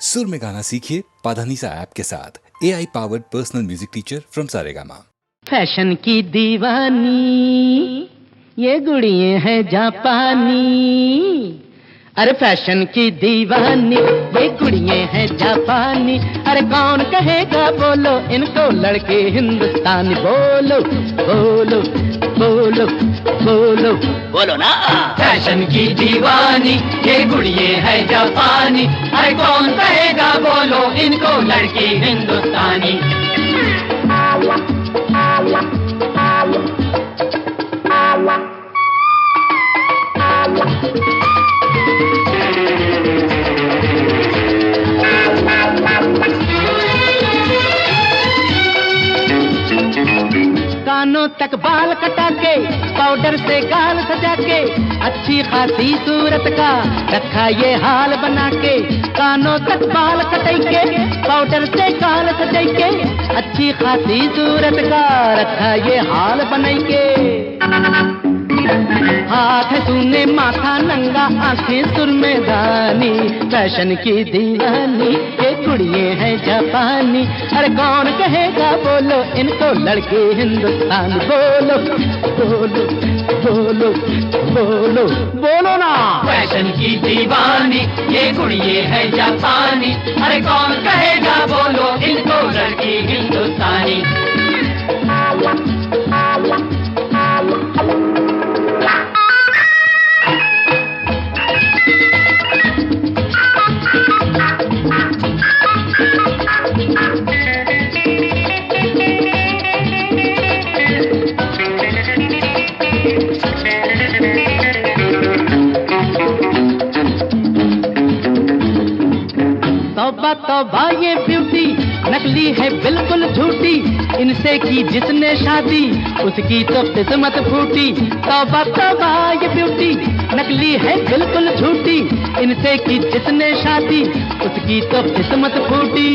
सुर में गाना सीखिए पाधानीसा ऐप के साथ AI powered personal music teacher from Saregama. Fashion की दीवानी ये गुड़िये हैं जापानी। अरे फैशन की दीवानी ये गुड़िये हैं जापानी। अरे कौन कहेगा बोलो इनको लड़के हिंदुस्तानी। बोलो बोलो बोलो बोलो बोलो ना। फैशन की दीवानी ये गुड़िये है जापानी। अरे कौन कहेगा बोलो इनको लड़की हिंदुस्तानी। कानों तक बाल कटा के पाउडर से गाल सजा के अच्छी खासी सूरत का रखा ये हाल बना के। कानों तक बाल कटाई के पाउडर से गाल सजाई के अच्छी खासी सूरत का रखा ये हाल बनाई के। हाथ सुने माथा नंगा आंखें सुर में दानी। फैशन की दीवानी ये कुड़िए हैं जापानी। अरे कौन कहेगा बोलो इनको लड़के हिंदुस्तान। बोलो बोलो बोलो बोलो बोलो ना। फैशन की दीवानी ये गुड़िये है जापानी। अरे कौन कहेगा बोलो इनको लड़की हिंदुस्तानी। तौबा तौबा ये ब्यूटी नकली है बिल्कुल झूठी। इनसे की जिसने शादी उसकी तो किस्मत फूटी। तौबा तौबा ये ब्यूटी नकली है बिल्कुल झूठी। इनसे की जिसने शादी उसकी तो किस्मत फूटी।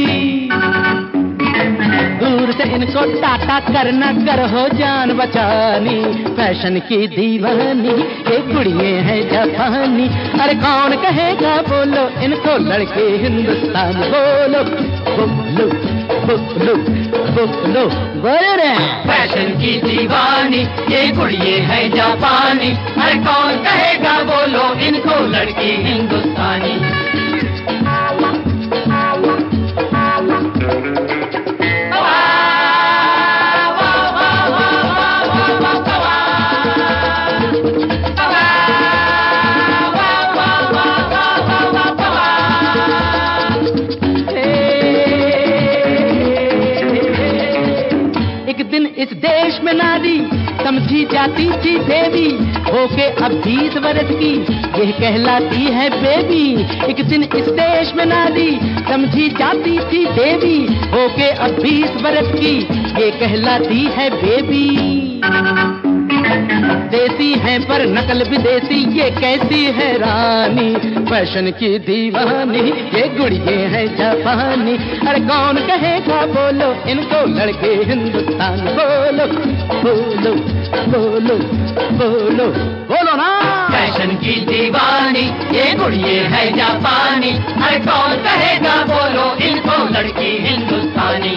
दूर से इनको टाटा करना कर हो जान बचानी। फैशन की दीवानी ये गुड़िये हैं जापानी। अरे कौन कहेगा बोलो इनको लड़के हिंदुस्तान। बोलो बोलो बोलो बोलो बोलो रे। फैशन की दीवानी ये गुड़िये है जापानी। अरे कौन कहेगा बोलो इनको लड़की हिंदुस्तानी। इस देश में नारी समझी जाती थी देवी। होके अब 20 वर्ष की यह कहलाती है बेबी। एक दिन इस देश में नारी समझी जाती थी देवी। होके अब 20 वर्ष की ये कहलाती है बेबी। देसी है पर नकल विदेशी ये कैसी है रानी। फैशन की दीवानी ये गुड़िये है जापानी। अरे कौन कहेगा बोलो इनको लड़के हिंदुस्तान। बोलो बोलो बोलो बोलो बोलो ना। फैशन की दीवानी ये गुड़िये है जापानी। अरे कौन कहेगा बोलो इनको लड़की हिंदुस्तानी।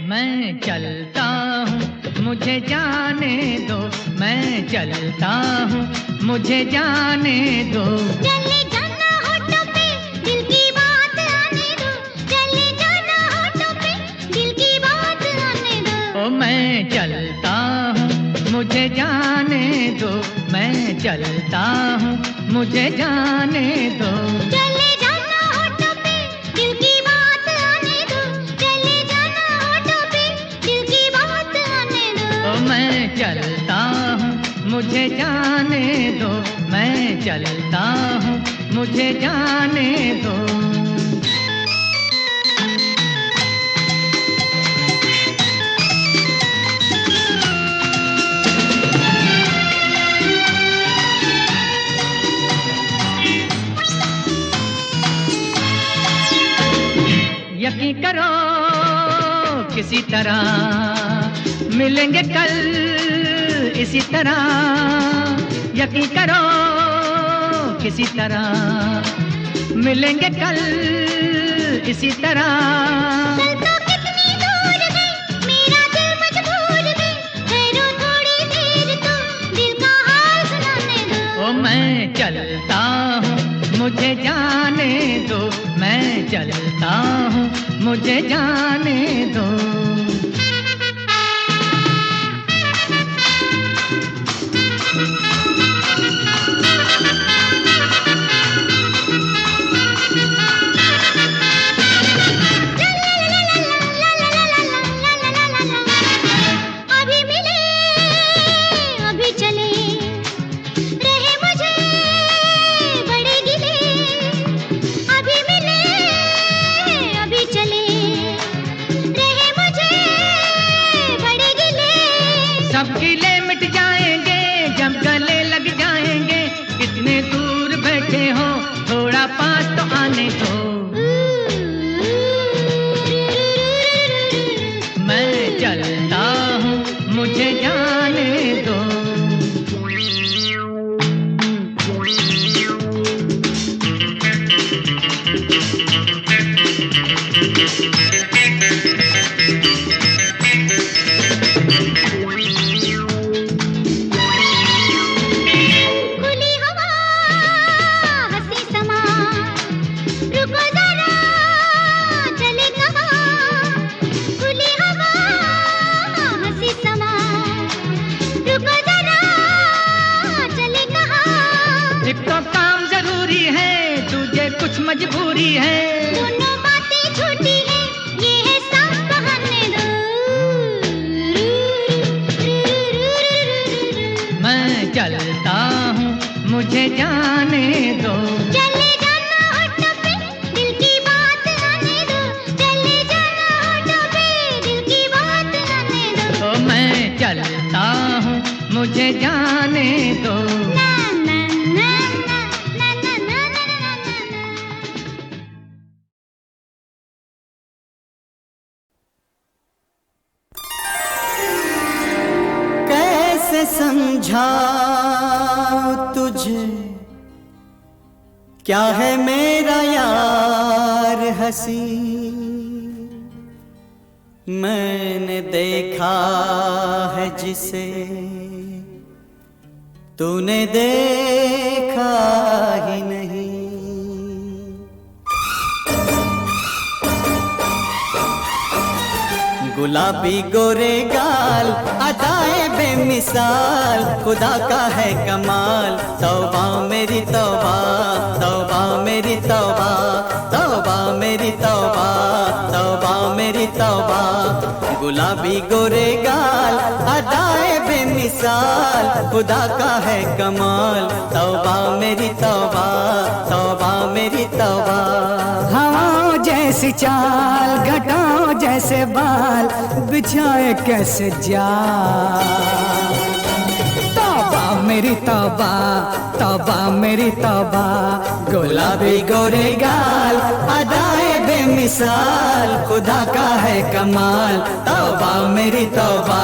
मैं चलता हूँ मुझे जाने दो। मैं चलता हूँ मुझे जाने दो। चले जाना होठों पे दिल की बात आने दो। चले जाना होठों पे दिल की बात आने दो। ओ मैं चलता हूँ मुझे जाने दो। मैं चलता हूँ मुझे जाने दो। चले जाना होठों पे दिल की बात आने दो। चले जाना होठों पे दिल की बात आने दो। ओ मैं चलता हूँ मुझे जाने दो। मैं चलता हूँ मुझे जाने दो। इसी तरह मिलेंगे कल इसी तरह, यकीन करो किसी तरह मिलेंगे कल इसी तरह। कल तो कितनी दूर है, मेरा दिल मजबूर है, ठहरो थोड़ी देर तो दिल का हाल सुनाने दो। ओ मैं चलता हूँ मुझे जाने दो, मैं चलता हूँ मुझे जाने दो। सब गिले मिट जाएंगे जब गले लग जाएंगे, कितने दूर बैठे हो थोड़ा पास तो आने दो। मैं चलता हूँ मुझे जाने दो। एक तो काम जरूरी है, तुझे कुछ मजबूरी है, दोनों बातें झूठी हैं, ये है साफ बहाने दो। मैं चलता हूँ मुझे जाने दो। चले जाना होठों पे दिल की बात आने दो, चले जाना होठों पे दिल की बात आने दो। तो मैं चलता हूँ मुझे जाने दो। ना ना ना ना ना ना ना ना ना। कैसे समझाऊं तुझे, क्या है मेरा यार हंसी, मैंने देखा है जिसे तूने देखा ही नहीं। गुलाबी गोरे गाल, अदाए बेमिसाल, खुदा का है कमाल। तौबा मेरी तौबा, तौबा मेरी तौबा, तौबा मेरी तौबा, तौबा मेरी तौबा। गुलाबी गोरे गाल, अदाए बेमिसाल, खुदा का है कमाल। तौबा मेरी तौबा, तौबा मेरी तौबा। हवाओं जैसी चाल, घटाओं जैसे बाल, बिछाए कैसे जाल। तौबा मेरी तौबा, तौबा मेरी तौबा। गुलाबी गोरे गाल, अदाए बेमिसाल, खुदा का है कमाल। तौबा मेरी तौबा,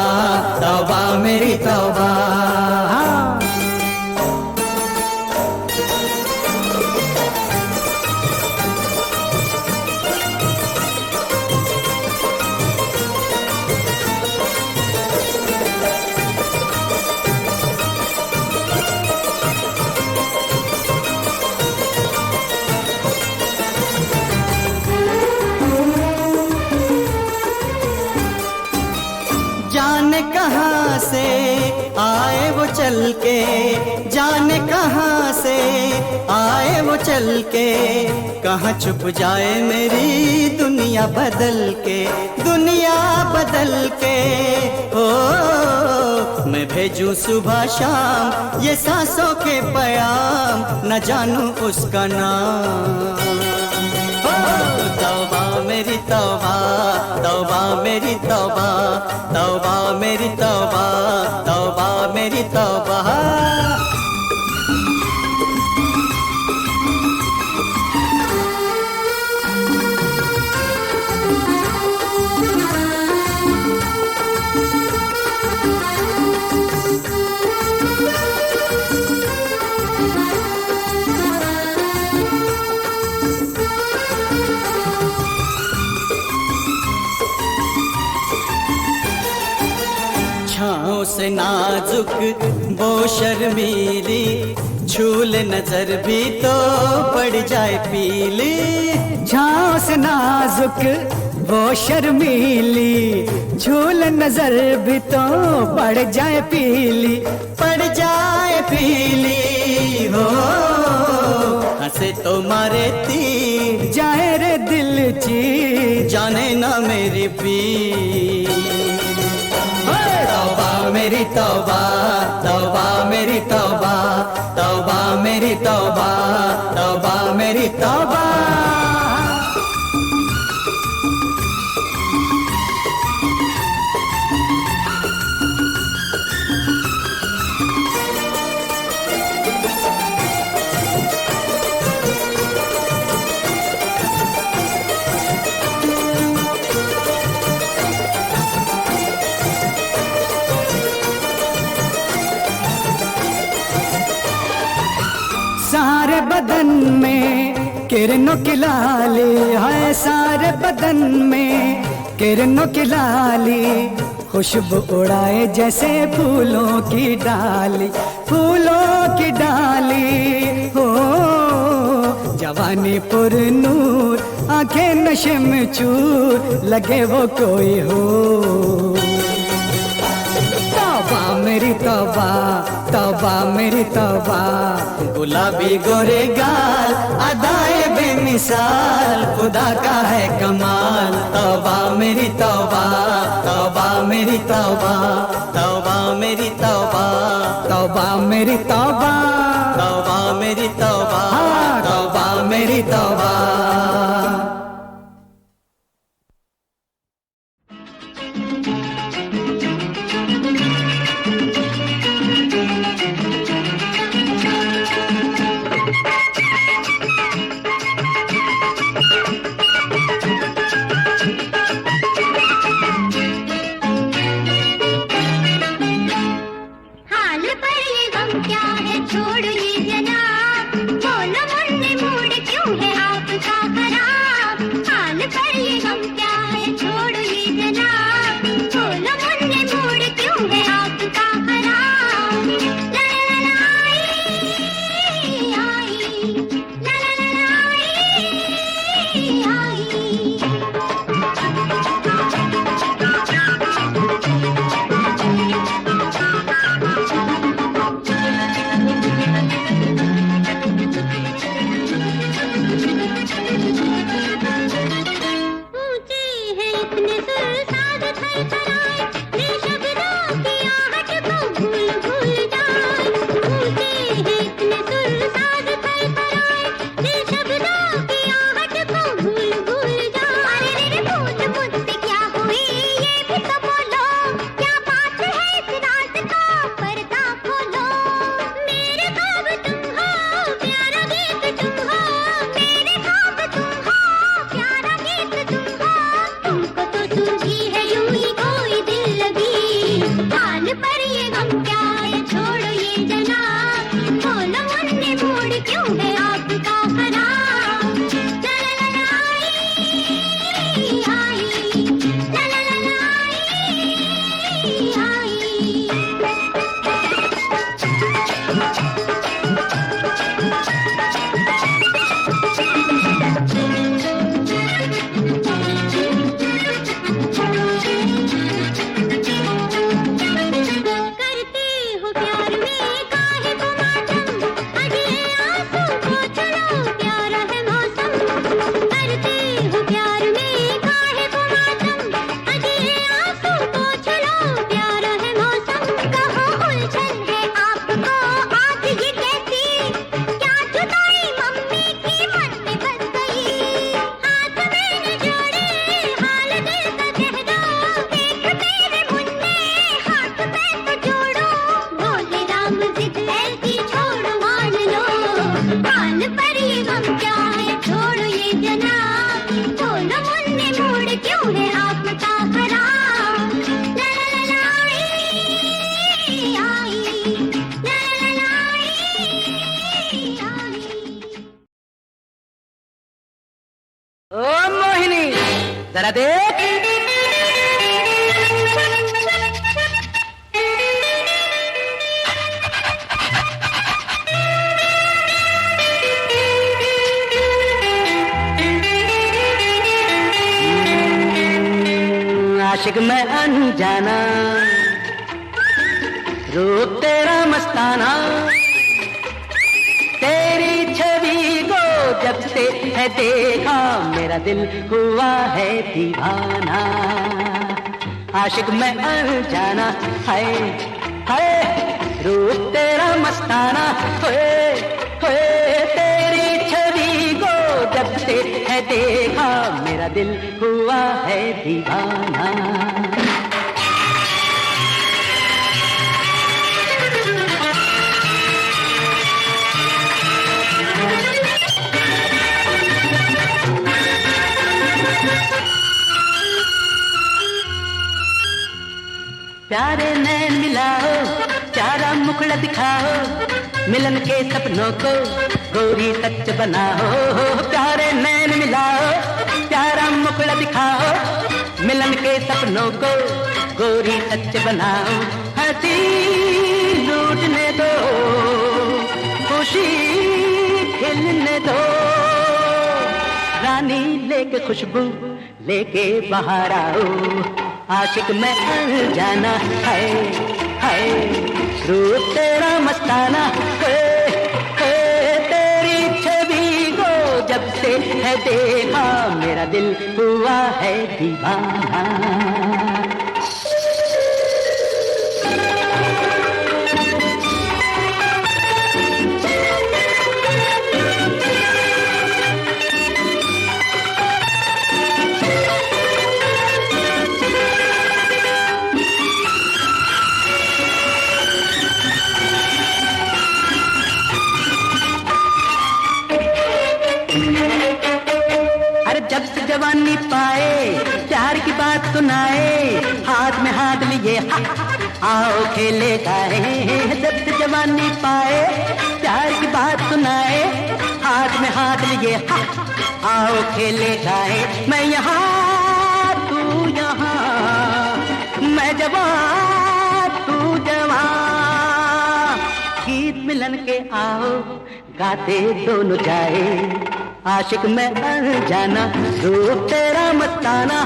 तौबा मेरी तौबा। जाने कहाँ से आए वो चल के, जाने कहाँ से आए वो चल के, कहाँ छुप जाए मेरी दुनिया बदल के, दुनिया बदल के। हो मैं भेजूं सुबह शाम ये सांसों के पैगाम, न जानूं उसका नाम। तौबा मेरी तौबा, तौबा मेरी तौबा, तौबा मेरी तौबा, तौबा मेरी तौबा। से नाजुक वो शर्मीली, झूल नजर भी तो पड़ जाए पीली। झांव से नाजुक वो शर्मीली, झूल नजर भी तो पड़ जाए पीली, पड़ जाए पीली हो। हंसे तो मारे तीर, जाए रे दिल चीर, जाने ना मेरी पीर। तौबा मेरी तौबा, तौबा मेरी तौबा, तौबा मेरी तौबा, तौबा मेरी तौबा। सारे बदन में किरणों की लाली है, सारे बदन में किरणों की लाली, खुशबू उड़ाए जैसे फूलों की डाली, फूलों की डाली हो। जवानी पुरनूर, आंखें नशे में चूर, लगे वो कोई हो। तौबा मेरी तौबा, तौबा मेरी तौबा। गुलाबी गोरे गाल, अदाए बेमिसाल, खुदा का है कमाल। तौबा मेरी तौबा, तौबा मेरी तौबा, तौबा मेरी तौबा, तौबा मेरी तौबा, तौबा मेरी तौबा, हाँ, तौबा मेरी तौबा। हाल पर ये गम क्या है, छोड़ ये जनाब, बोलो मुन्ने मूड क्यों है आपका खराब। हाल पर ये गम क्या है, छोड़ ये जनाब, बोलो मुन्ने मूड क्यों है आपका खराब। ला ला ला आई आई, ला ला ला आई आई। ऊंचे हैं इतने सुर साज थरथराए, ये शब्दों की आहट को भूल भूल जाए। ऊंचे हैं इतने सुर साज थरथराए, ये शब्दों की आहट को भूल भूल जाए। अरे रे पूछ मुझसे क्या हुई ये भी तो बोलो, क्या बात है इस रात का पर्दा खोलो। मेरे ख्वाब तुम हो, प्यारा गीत तुम हो, मेरे ख्वाब तुम हो, प्यारा गीत तुम हो। तुमको तो सूझी है यूं ही कोई दिल लगी, हाल पर ये गम क्या है, छोड़ो ये जनाब, बोलो मुन्ने मूड क्यों है आपका खराब। ला ला ला आई आई, ला ला ला आई करते हो प्यार में काहे को मातम, अगले आंसू पोंछ लो, प्यारा है मौसम। करते हो प्यार में काहे को मातम, अगले आंसू पोंछ लो, प्यारा है मौसम। कहो उलझन है आपको आज ये कैसी, क्या जुदाई मम्मी की मन में बस गई। हाथ मैंने जोड़े हाल दिल का कह दो, देख मेरे मुन्ने हाथ मैं तो जोड़ो। भोले राम जिद ऐसी छोड़ो मान लो, हाल पर ये गम क्या है, छोड़ो ये जनाब, बोलो मुन्ने मूड क्यों है आपका खराब। ला ला ला आई आई, ला ला ला आई। ओ मोहिनी जरा देख। आशिक मैं अनजाना, रूप तेरा मस्ताना, तेरी छवि को जब से है देखा मेरा दिल हुआ है दीवाना। आशिक मैं अनजाना, हाय हाय रूप तेरा मस्ताना, होए होए तेरी छवि को जब से है देखा मेरा दिल हुआ है दीवाना। प्यारे नैन मिलाओ, प्यारा मुखड़ा दिखाओ, मिलन के सपनों को गोरी सच बनाओ। प्यारे नैन मिलाओ, प्यारा मुखड़ा दिखाओ, मिलन के सपनों को गोरी सच बनाओ। हंसी लूटने दो, खुशी खिलने दो, रानी लेके खुशबू लेके बाहर आओ। आशिक मैं अनजाना, हाय हाय रूप तेरा मस्ताना, तेरी छवि को जब से है देखा मेरा दिल हुआ है दीवाना। जब से जवानी पाए प्यार की बात सुनाए, हाथ में हाथ लिए आओ खेले गाए। जब से जवानी पाए प्यार की बात सुनाए, हाथ में हाथ लिए आओ खेले गाए। मैं यहाँ तू यहाँ, मैं जवान तू जवान, गीत मिलन के आओ गाते दोनों जाए। आशिक मैं अनजाना, रूप तेरा मस्ताना,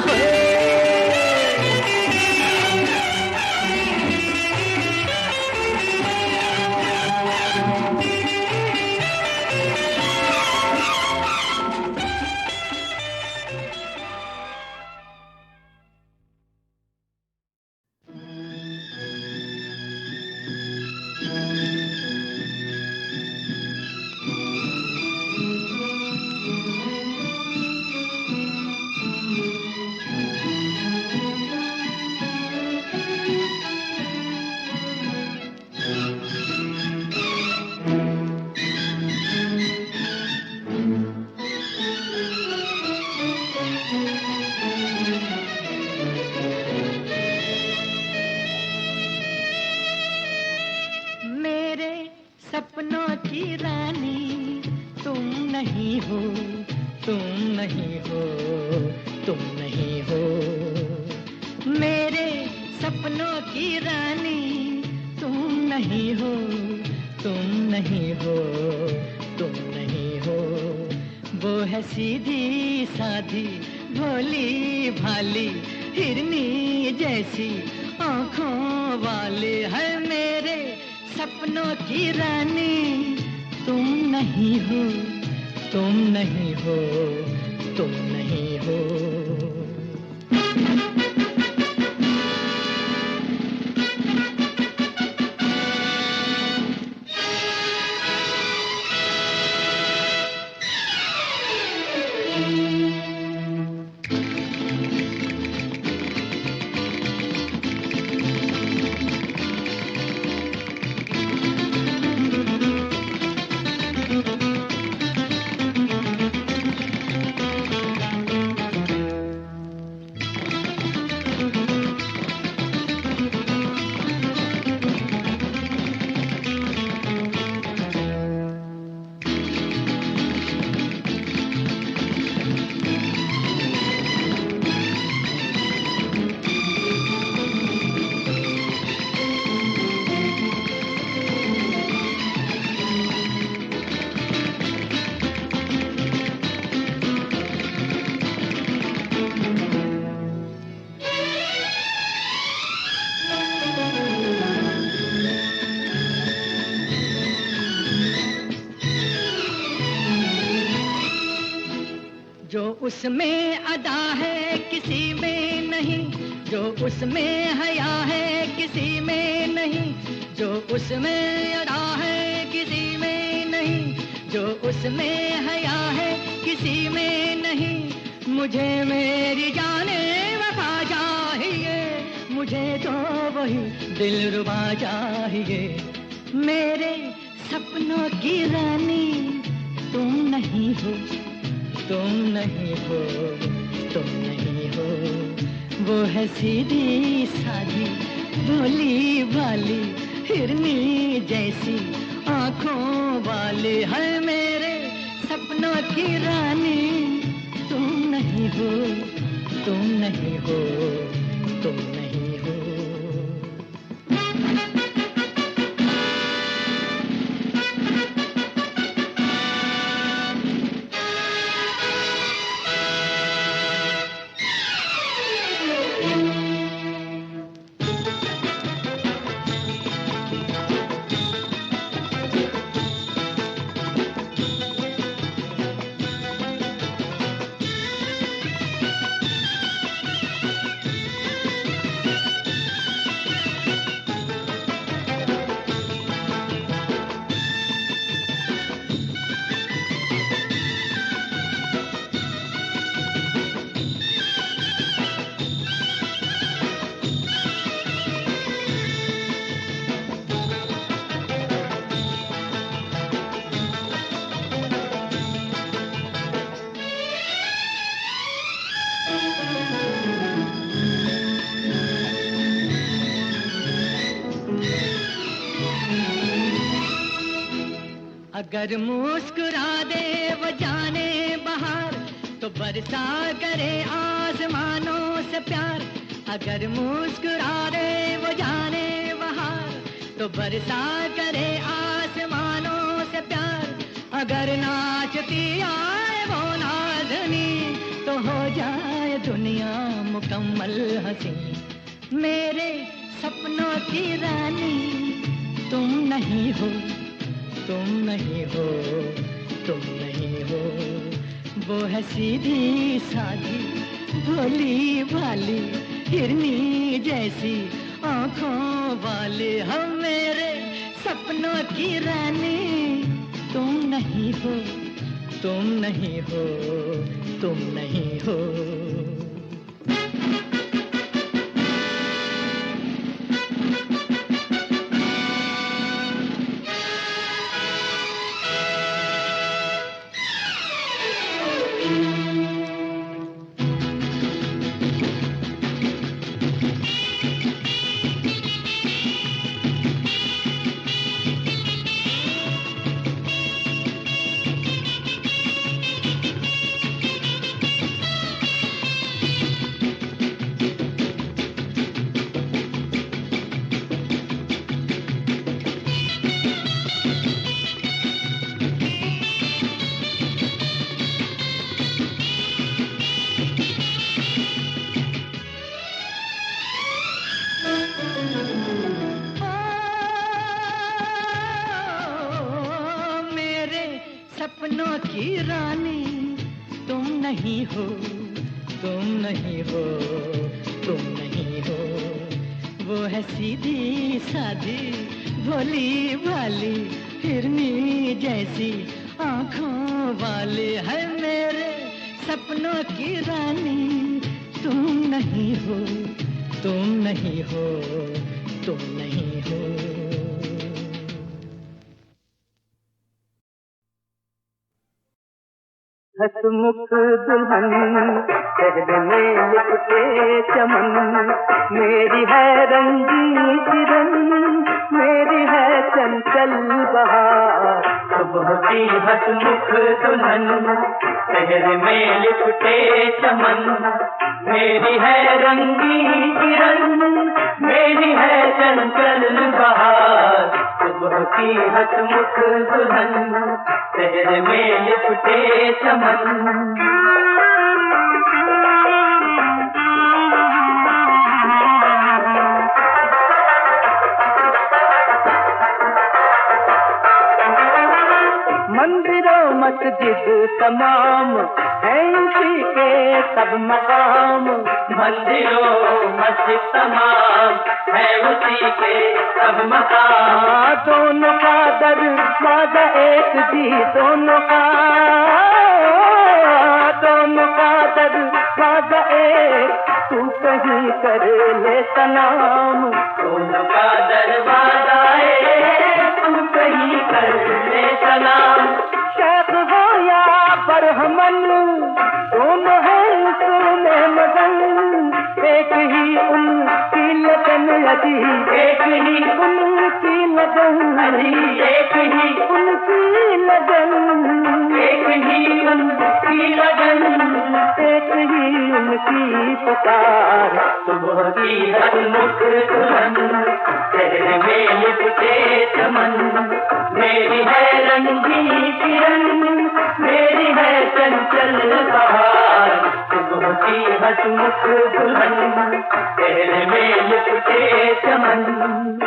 सपनों की रानी तुम नहीं हो, तुम नहीं हो, तुम नहीं हो। मेरे सपनों की रानी तुम नहीं हो, तुम नहीं हो, तुम नहीं हो। वो है सीधी साधी भोली भाली हिरनी जैसी आँखों वाले है मेरे सपनों की रानी तुम नहीं हो, तुम नहीं हो, तुम नहीं हो। उसमें अदा है किसी में नहीं, जो उसमें हया है किसी में नहीं, जो उसमें अदा है किसी में नहीं, जो उसमें हया है किसी में नहीं। मुझे मेरी जाने वफा चाहिए, मुझे तो वही दिलरुबा चाहिए। मेरे सपनों की रानी तुम नहीं हो, तुम नहीं हो, तुम नहीं हो। वो है सीधी सादी भोली भाली हिरनी जैसी आंखों वाली है मेरे सपनों की रानी। तुम नहीं हो, तुम नहीं हो, तुम नहीं हो। अगर मुस्कुरा दे वो जाने बहार, तो बरसा करे आसमानों से प्यार। अगर मुस्कुरा दे वो जाने बहार, तो बरसा करे आसमानों से प्यार। अगर नाचती आए वो नाज़नी, तो हो जाए दुनिया मुकम्मल हंसी। मेरे सपनों की रानी तुम नहीं हो, तुम नहीं हो, तुम नहीं हो। वो है सीधी सादी भोली भाली हिरनी जैसी आंखों वाले हम मेरे सपनों की रानी। तुम नहीं हो, तुम नहीं हो, तुम नहीं हो। सपनों की रानी तुम नहीं हो, तुम नहीं हो, तुम नहीं हो। वो है सीधी सादी भोली भाली हिरनी जैसी आंखों वाले है मेरे सपनों की रानी। तुम नहीं हो, तुम नहीं हो, तुम नहीं हो। हसमुख दुल्हन शहर में लिपटे चमन, मेरी है रंगी किरण, मेरी है चंचल बहार। सुबह की हसमुख दुल्हन शहर में लिपटे चमन, मेरी है रंगी किरण, मेरी है चंचल बहार। सुबह की हसमुख दुल्हन शहर में लिपटे चमन। मंदिरों मस्जिद तमाम है उसी के सब मकाम। मंदिरों मस्जिद तमाम है उसी के सब मकाम। दोनों का दरवाजा एक जी, दोनों का दरवाजा एक, तू कहीं कर ले सलाम। दोनों का दरवाजा एक, तू कहीं कर ले सलाम। शेख हो या बरहमन, दोनों हैं उसमें मगन। एक ही उनकी लगन अजी, एक ही उनकी लगन अजी, एक ही उनकी लगन, एक ही उनकी लगन। एक ही उनकी पुकार। सुबह की हसमुख दुल्हन, चेहरे में लिपटे चमन। मेरी है रंगी किरण, मेरी है चंचल बहार। सुबह की हसमुख दुल्हन, चेहरे में लिपटे चमन।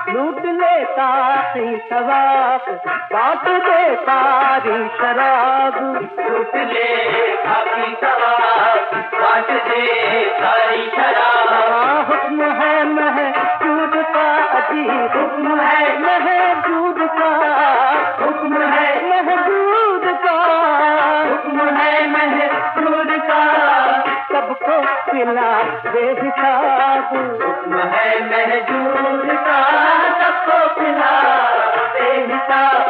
लूट लेता ही सवाब, बांट दे सारी शराब। लूट ले काफी सवाब, बांट दे सारी शराब। हुक्म है महजूद का अजी, हुक्म है महजूद का, हुक्म है महजूद का, हुक्म है महजूद का। सबको खिला बेहिसाब। हुक्म है महजूद का, सबको खिला बेहिसाब।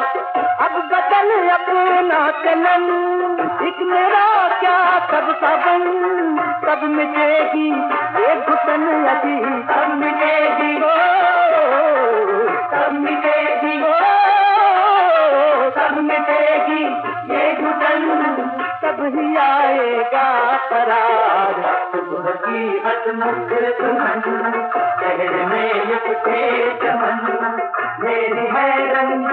अब बदल अपना चलन, एक मेरा क्या सबका बन। सब मिटेगी ये घुटन अजी, सब मिटेगी सब मिटेगी सब मिटेगी ये घुटन। सब ही आएगा करार। सुबह की हसमुख दुल्हन, चेहरे में लिपटे चमन। मेरी है रंग